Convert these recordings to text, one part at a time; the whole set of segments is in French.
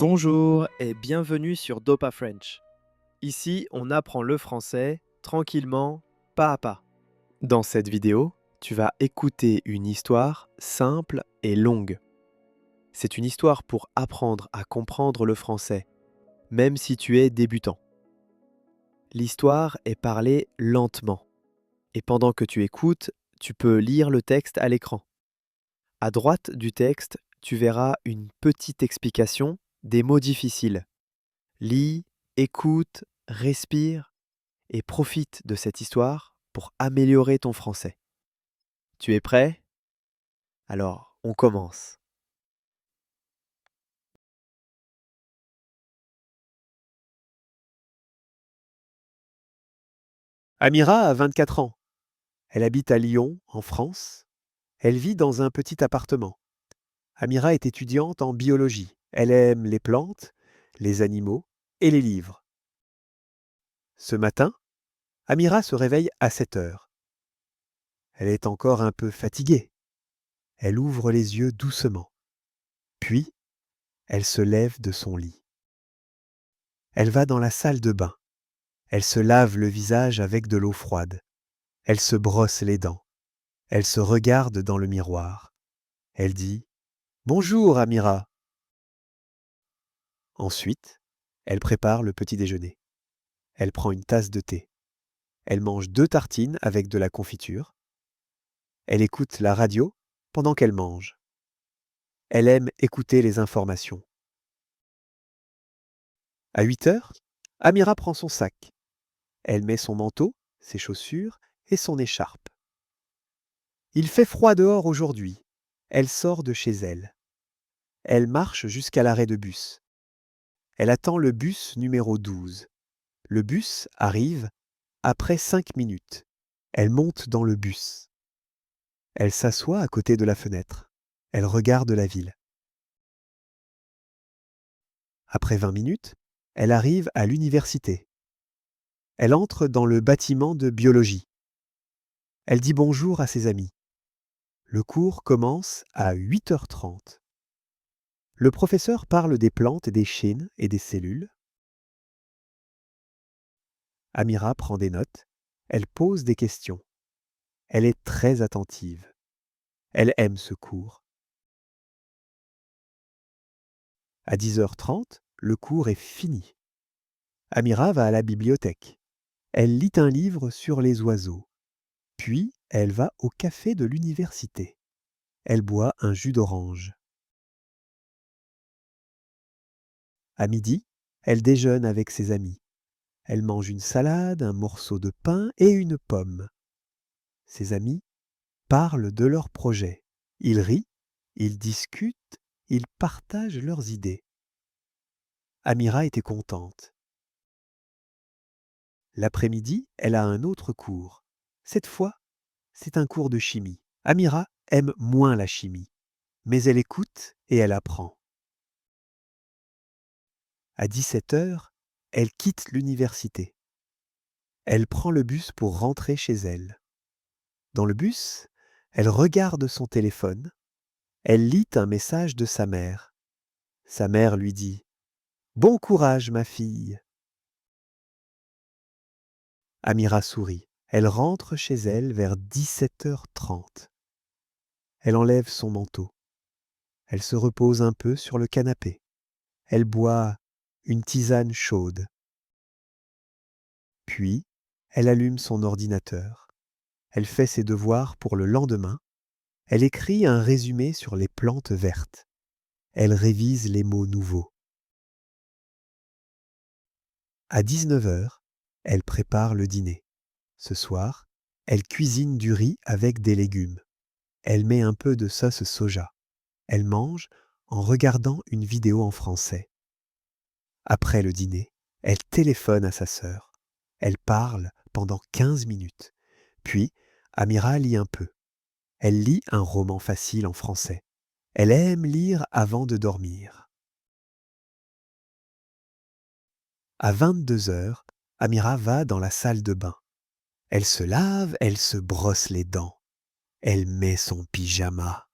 Bonjour et bienvenue sur Dopa French. Ici, on apprend le français tranquillement, pas à pas. Dans cette vidéo, tu vas écouter une histoire simple et longue. C'est une histoire pour apprendre à comprendre le français, même si tu es débutant. L'histoire est parlée lentement et pendant que tu écoutes, tu peux lire le texte à l'écran. À droite du texte, tu verras une petite explication des mots difficiles. Lis, écoute, respire et profite de cette histoire pour améliorer ton français. Tu es prêt? Alors, on commence. Amira a 24 ans. Elle habite à Lyon, en France. Elle vit dans un petit appartement. Amira est étudiante en biologie. Elle aime les plantes, les animaux et les livres. Ce matin, Amira se réveille à 7 heures. Elle est encore un peu fatiguée. Elle ouvre les yeux doucement. Puis, elle se lève de son lit. Elle va dans la salle de bain. Elle se lave le visage avec de l'eau froide. Elle se brosse les dents. Elle se regarde dans le miroir. Elle dit « Bonjour, Amira ». Ensuite, elle prépare le petit déjeuner. Elle prend une tasse de thé. Elle mange 2 tartines avec de la confiture. Elle écoute la radio pendant qu'elle mange. Elle aime écouter les informations. À 8 heures, Amira prend son sac. Elle met son manteau, ses chaussures et son écharpe. Il fait froid dehors aujourd'hui. Elle sort de chez elle. Elle marche jusqu'à l'arrêt de bus. Elle attend le bus numéro 12. Le bus arrive après 5 minutes. Elle monte dans le bus. Elle s'assoit à côté de la fenêtre. Elle regarde la ville. Après 20 minutes, elle arrive à l'université. Elle entre dans le bâtiment de biologie. Elle dit bonjour à ses amis. Le cours commence à 8h30. Le professeur parle des plantes, des chaînes et des cellules. Amira prend des notes. Elle pose des questions. Elle est très attentive. Elle aime ce cours. À 10h30, le cours est fini. Amira va à la bibliothèque. Elle lit un livre sur les oiseaux. Puis, elle va au café de l'université. Elle boit un jus d'orange. À midi, elle déjeune avec ses amis. Elle mange une salade, un morceau de pain et une pomme. Ses amis parlent de leurs projets. Ils rient, ils discutent, ils partagent leurs idées. Amira était contente. L'après-midi, elle a un autre cours. Cette fois, c'est un cours de chimie. Amira aime moins la chimie, mais elle écoute et elle apprend. À 17 heures, elle quitte l'université. Elle prend le bus pour rentrer chez elle. Dans le bus, elle regarde son téléphone. Elle lit un message de sa mère. Sa mère lui dit « Bon courage, ma fille ». Amira sourit. Elle rentre chez elle vers 17h30. Elle enlève son manteau. Elle se repose un peu sur le canapé. Elle boit une tisane chaude. Puis, elle allume son ordinateur. Elle fait ses devoirs pour le lendemain. Elle écrit un résumé sur les plantes vertes. Elle révise les mots nouveaux. À 19h, elle prépare le dîner. Ce soir, elle cuisine du riz avec des légumes. Elle met un peu de sauce soja. Elle mange en regardant une vidéo en français. Après le dîner, elle téléphone à sa sœur. Elle parle pendant 15 minutes. Puis, Amira lit un peu. Elle lit un roman facile en français. Elle aime lire avant de dormir. À 22h, Amira va dans la salle de bain. Elle se lave, elle se brosse les dents. Elle met son pyjama.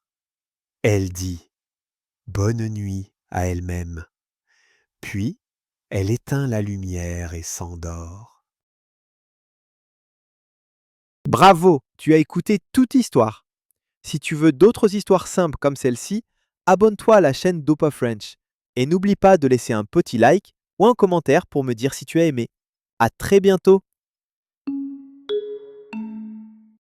Elle dit « Bonne nuit » à elle-même. Puis, elle éteint la lumière et s'endort. Bravo, tu as écouté toute histoire. Si tu veux d'autres histoires simples comme celle-ci, abonne-toi à la chaîne Dopa French. Et n'oublie pas de laisser un petit like ou un commentaire pour me dire si tu as aimé. À très bientôt!